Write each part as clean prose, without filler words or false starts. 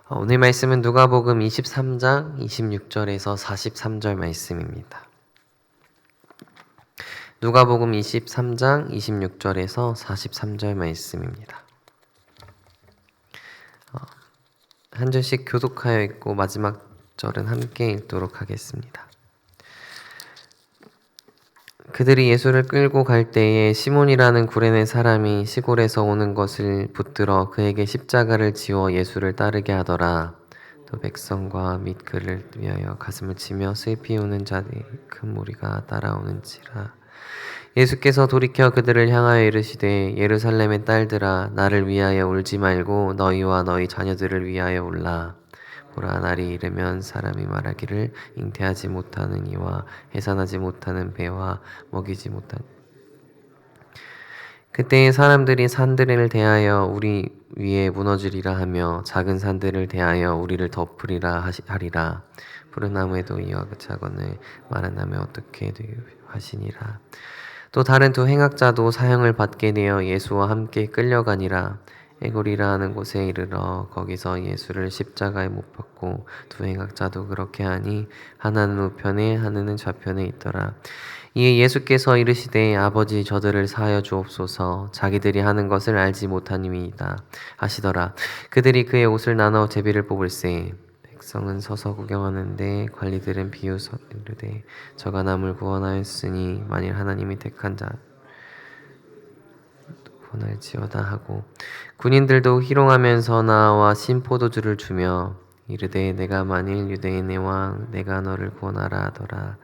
오늘 말씀은 누가복음 23장 26절에서 43절 말씀입니다. 누가복음 23장 26절에서 43절 말씀입니다. 한 절씩 교독하여 읽고 마지막 절은 함께 읽도록 하겠습니다. 그들이 예수를 끌고 갈 때에 시몬이라는 구레네 사람이 시골에서 오는 것을 붙들어 그에게 십자가를 지워 예수를 따르게 하더라. 또 백성과 및 그를 위하여 가슴을 치며 슬피 우는 자들이 큰 무리가 따라오는지라. 예수께서 돌이켜 그들을 향하여 이르시되 예루살렘의 딸들아 나를 위하여 울지 말고 너희와 너희 자녀들을 위하여 울라. 보라 날이 이르면 사람이 말하기를 잉태하지 못하는 이와 해산하지 못하는 배와 먹이지 못한 그때에 사람들이 산들을 대하여 우리 위에 무너지리라 하며 작은 산들을 대하여 우리를 덮으리라 하리라. 푸른 나무에도 이와 같이 하거늘 마른 나무에 어떻게 하시니라. 또 다른 두 행악자도 사형을 받게 되어 예수와 함께 끌려가니라. 에골이라 하는 곳에 이르러 거기서 예수를 십자가에 못 박고 두 행악자도 그렇게 하니 하나는 우편에 하나는 좌편에 있더라. 이에 예수께서 이르시되 아버지 저들을 사하여 주옵소서 자기들이 하는 것을 알지 못하님이다 하시더라. 그들이 그의 옷을 나눠 제비를 뽑을세 백성은 서서 구경하는데 관리들은 비웃어 이르되 저가 남을 구원하였으니 만일 하나님이 택한 자 구원할지어다 하고 군인들도 희롱하면서 나와 신포도주를 주며 이르되 내가 만일 유대인의 왕 내가 너를 구원하라 하더라.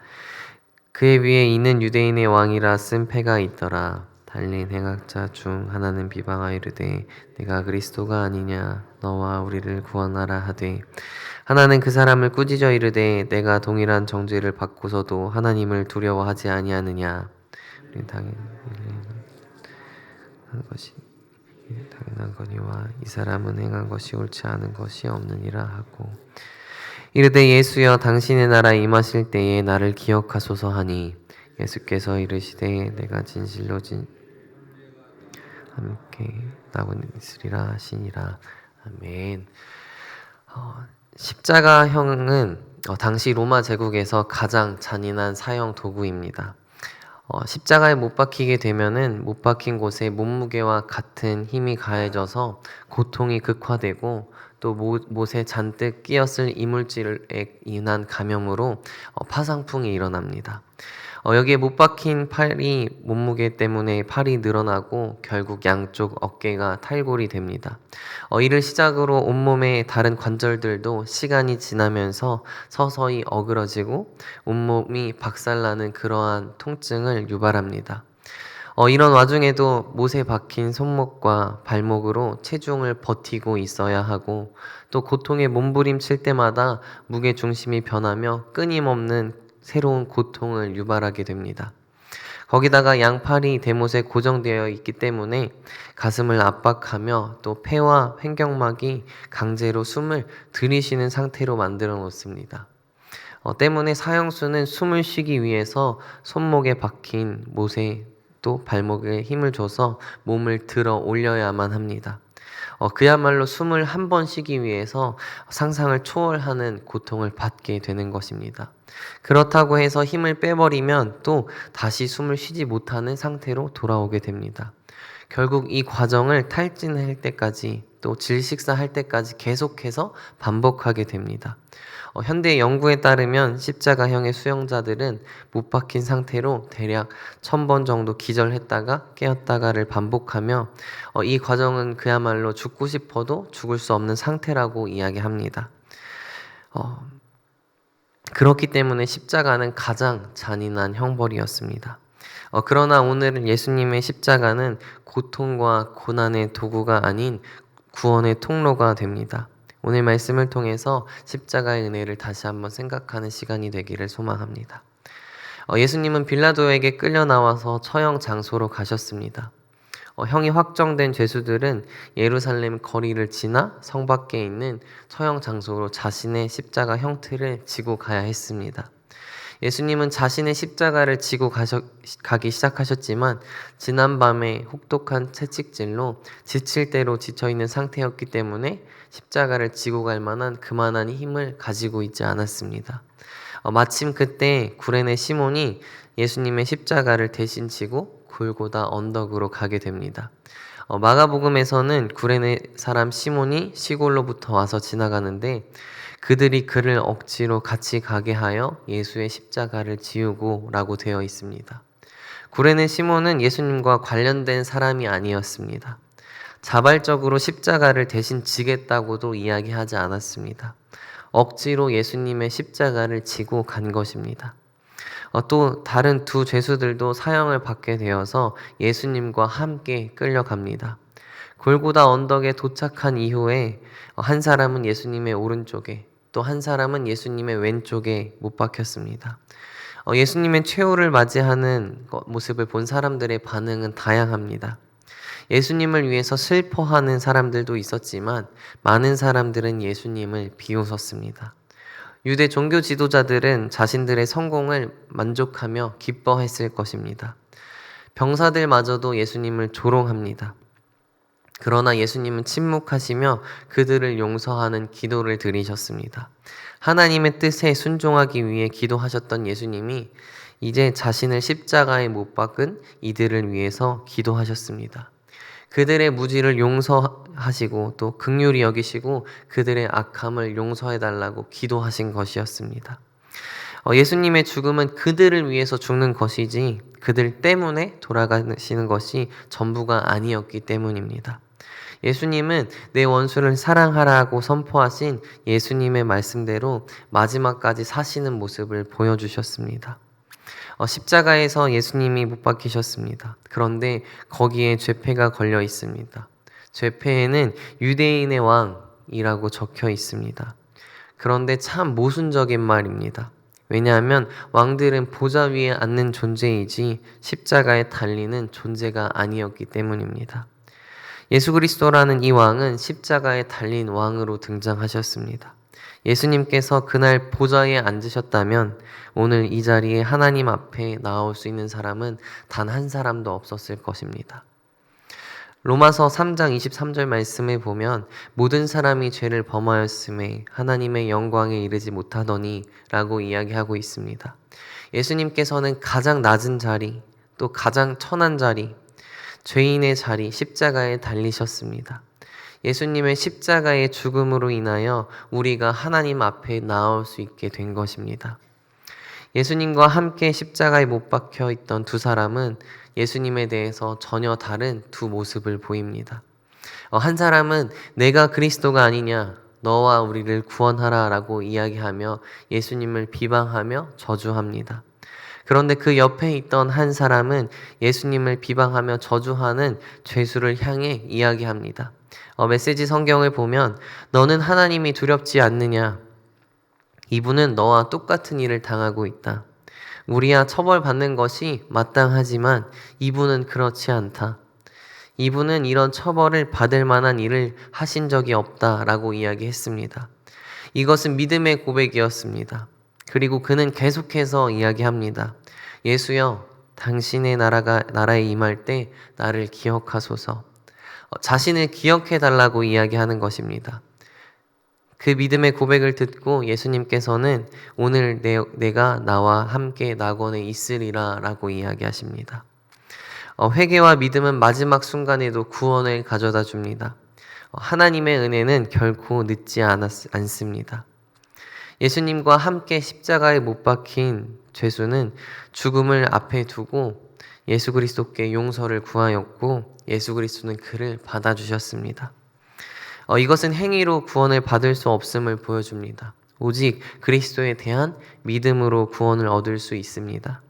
그의 위에 있는 유대인의 왕이라 쓴 패가 있더라. 달린 행악자 중 하나는 비방하여 이르되 내가 그리스도가 아니냐 너와 우리를 구원하라 하되 하나는 그 사람을 꾸짖어 이르되 내가 동일한 정죄를 받고서도 하나님을 두려워하지 아니하느냐. 우리는 당연히 하는 것이 당연한 거니와 이 사람은 행한 것이 옳지 않은 것이 없느니라 하고 이르되 예수여 당신의 나라에 임하실 때에 나를 기억하소서 하니 예수께서 이르시되 내가 진실로 함께 나고 있으리라 하시니라. 아멘. 십자가형은 당시 로마 제국에서 가장 잔인한 사형 도구입니다. 십자가에 못 박히게 되면은 못 박힌 곳에 몸무게와 같은 힘이 가해져서 고통이 극화되고 또 못에 잔뜩 끼었을 이물질에 인한 감염으로 파상풍이 일어납니다. 여기에 못 박힌 팔이 몸무게 때문에 팔이 늘어나고 결국 양쪽 어깨가 탈골이 됩니다. 이를 시작으로 온몸의 다른 관절들도 시간이 지나면서 서서히 어그러지고 온몸이 박살나는 그러한 통증을 유발합니다. 이런 와중에도 못에 박힌 손목과 발목으로 체중을 버티고 있어야 하고 또 고통에 몸부림칠 때마다 무게 중심이 변하며 끊임없는 새로운 고통을 유발하게 됩니다. 거기다가 양팔이 대못에 고정되어 있기 때문에 가슴을 압박하며 또 폐와 횡격막이 강제로 숨을 들이쉬는 상태로 만들어 놓습니다. 때문에 사형수는 숨을 쉬기 위해서 손목에 박힌 못에 또 발목에 힘을 줘서 몸을 들어 올려야만 합니다. 그야말로 숨을 한 번 쉬기 위해서 상상을 초월하는 고통을 받게 되는 것입니다. 그렇다고 해서 힘을 빼버리면 또 다시 숨을 쉬지 못하는 상태로 돌아오게 됩니다. 결국 이 과정을 탈진할 때까지 또 질식사할 때까지 계속해서 반복하게 됩니다. 현대 연구에 따르면 십자가형의 수용자들은 못 박힌 상태로 대략 1000번 정도 기절했다가 깨었다가를 반복하며 이 과정은 그야말로 죽고 싶어도 죽을 수 없는 상태라고 이야기합니다. 그렇기 때문에 십자가는 가장 잔인한 형벌이었습니다. 그러나 오늘은 예수님의 십자가는 고통과 고난의 도구가 아닌 구원의 통로가 됩니다. 오늘 말씀을 통해서 십자가의 은혜를 다시 한번 생각하는 시간이 되기를 소망합니다. 예수님은 빌라도에게 끌려 나와서 처형 장소로 가셨습니다. 형이 확정된 죄수들은 예루살렘 거리를 지나 성 밖에 있는 처형 장소로 자신의 십자가 형틀을 지고 가야 했습니다. 예수님은 자신의 십자가를 지고 가기 시작하셨지만 지난밤에 혹독한 채찍질로 지칠 대로 지쳐있는 상태였기 때문에 십자가를 지고 갈 만한 그만한 힘을 가지고 있지 않았습니다. 마침 그때 구레네 시몬이 예수님의 십자가를 대신 지고 골고다 언덕으로 가게 됩니다. 마가복음에서는 구레네 사람 시몬이 시골로부터 와서 지나가는데 그들이 그를 억지로 같이 가게 하여 예수의 십자가를 지우고 라고 되어 있습니다. 구레네 시몬은 예수님과 관련된 사람이 아니었습니다. 자발적으로 십자가를 대신 지겠다고도 이야기하지 않았습니다. 억지로 예수님의 십자가를 지고 간 것입니다. 또 다른 두 죄수들도 사형을 받게 되어서 예수님과 함께 끌려갑니다. 골고다 언덕에 도착한 이후에 한 사람은 예수님의 오른쪽에 또 한 사람은 예수님의 왼쪽에 못 박혔습니다. 예수님의 최후를 맞이하는 모습을 본 사람들의 반응은 다양합니다. 예수님을 위해서 슬퍼하는 사람들도 있었지만 많은 사람들은 예수님을 비웃었습니다. 유대 종교 지도자들은 자신들의 성공을 만족하며 기뻐했을 것입니다. 병사들마저도 예수님을 조롱합니다. 그러나 예수님은 침묵하시며 그들을 용서하는 기도를 드리셨습니다. 하나님의 뜻에 순종하기 위해 기도하셨던 예수님이 이제 자신을 십자가에 못 박은 이들을 위해서 기도하셨습니다. 그들의 무지를 용서하시고 또 긍휼히 여기시고 그들의 악함을 용서해달라고 기도하신 것이었습니다. 예수님의 죽음은 그들을 위해서 죽는 것이지 그들 때문에 돌아가시는 것이 전부가 아니었기 때문입니다. 예수님은 내 원수를 사랑하라고 선포하신 예수님의 말씀대로 마지막까지 사시는 모습을 보여주셨습니다. 십자가에서 예수님이 못 박히셨습니다. 그런데 거기에 죄패가 걸려 있습니다. 죄패에는 유대인의 왕이라고 적혀 있습니다. 그런데 참 모순적인 말입니다. 왜냐하면 왕들은 보좌 위에 앉는 존재이지 십자가에 달리는 존재가 아니었기 때문입니다. 예수 그리스도라는 이 왕은 십자가에 달린 왕으로 등장하셨습니다. 예수님께서 그날 보좌에 앉으셨다면 오늘 이 자리에 하나님 앞에 나올 수 있는 사람은 단 한 사람도 없었을 것입니다. 로마서 3장 23절 말씀에 보면 모든 사람이 죄를 범하였음에 하나님의 영광에 이르지 못하더니 라고 이야기하고 있습니다. 예수님께서는 가장 낮은 자리, 또 가장 천한 자리, 죄인의 자리, 십자가에 달리셨습니다. 예수님의 십자가의 죽음으로 인하여 우리가 하나님 앞에 나올 수 있게 된 것입니다. 예수님과 함께 십자가에 못 박혀 있던 두 사람은 예수님에 대해서 전혀 다른 두 모습을 보입니다. 한 사람은 내가 그리스도가 아니냐, 너와 우리를 구원하라 라고 이야기하며 예수님을 비방하며 저주합니다. 그런데 그 옆에 있던 한 사람은 예수님을 비방하며 저주하는 죄수를 향해 이야기합니다. 메시지 성경을 보면 너는 하나님이 두렵지 않느냐? 이분은 너와 똑같은 일을 당하고 있다. 우리야 처벌받는 것이 마땅하지만 이분은 그렇지 않다. 이분은 이런 처벌을 받을 만한 일을 하신 적이 없다라고 이야기했습니다. 이것은 믿음의 고백이었습니다. 그리고 그는 계속해서 이야기합니다. 예수여, 당신의 나라에 임할 때 나를 기억하소서. 자신을 기억해 달라고 이야기하는 것입니다. 그 믿음의 고백을 듣고 예수님께서는 오늘 내가 나와 함께 낙원에 있으리라 라고 이야기하십니다. 회개와 믿음은 마지막 순간에도 구원을 가져다 줍니다. 하나님의 은혜는 결코 늦지 않습니다. 예수님과 함께 십자가에 못 박힌 죄수는 죽음을 앞에 두고 예수 그리스도께 용서를 구하였고 예수 그리스도는 그를 받아주셨습니다. 이것은 행위로 구원을 받을 수 없음을 보여줍니다. 오직 그리스도에 대한 믿음으로 구원을 얻을 수 있습니다.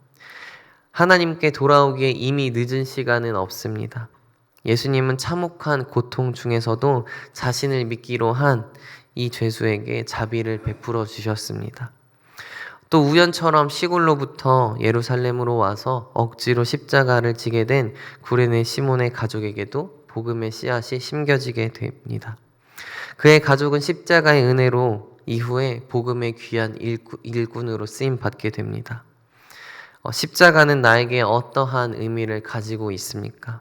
하나님께 돌아오기에 이미 늦은 시간은 없습니다. 예수님은 참혹한 고통 중에서도 자신을 믿기로 한 이 죄수에게 자비를 베풀어 주셨습니다. 또 우연처럼 시골로부터 예루살렘으로 와서 억지로 십자가를 지게 된 구레네 시몬의 가족에게도 복음의 씨앗이 심겨지게 됩니다. 그의 가족은 십자가의 은혜로 이후에 복음의 귀한 일꾼으로 쓰임 받게 됩니다. 십자가는 나에게 어떠한 의미를 가지고 있습니까?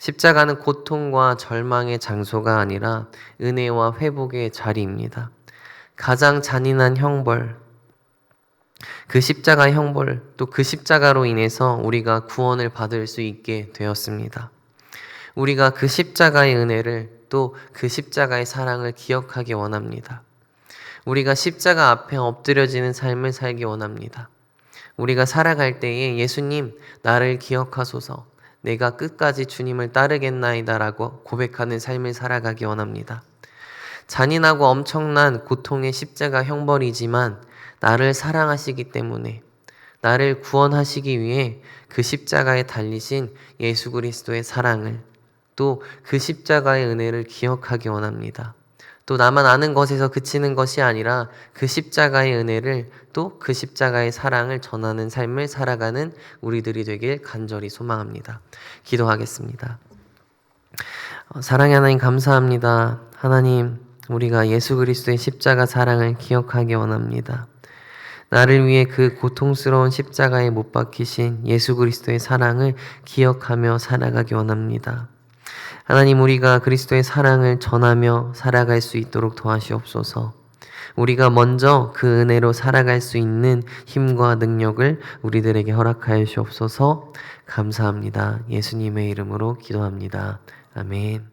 십자가는 고통과 절망의 장소가 아니라 은혜와 회복의 자리입니다. 가장 잔인한 형벌, 그 십자가의 형벌, 또 그 십자가로 인해서 우리가 구원을 받을 수 있게 되었습니다. 우리가 그 십자가의 은혜를 또 그 십자가의 사랑을 기억하기 원합니다. 우리가 십자가 앞에 엎드려지는 삶을 살기 원합니다. 우리가 살아갈 때에 예수님, 나를 기억하소서, 내가 끝까지 주님을 따르겠나이다 라고 고백하는 삶을 살아가기 원합니다. 잔인하고 엄청난 고통의 십자가 형벌이지만 나를 사랑하시기 때문에, 나를 구원하시기 위해 그 십자가에 달리신 예수 그리스도의 사랑을, 또 그 십자가의 은혜를 기억하기 원합니다. 또 나만 아는 것에서 그치는 것이 아니라 그 십자가의 은혜를, 또 그 십자가의 사랑을 전하는 삶을 살아가는 우리들이 되길 간절히 소망합니다. 기도하겠습니다. 사랑의 하나님, 감사합니다. 하나님, 우리가 예수 그리스도의 십자가 사랑을 기억하기 원합니다. 나를 위해 그 고통스러운 십자가에 못 박히신 예수 그리스도의 사랑을 기억하며 살아가기 원합니다. 하나님, 우리가 그리스도의 사랑을 전하며 살아갈 수 있도록 도와주옵소서. 우리가 먼저 그 은혜로 살아갈 수 있는 힘과 능력을 우리들에게 허락하여 주옵소서. 감사합니다. 예수님의 이름으로 기도합니다. 아멘.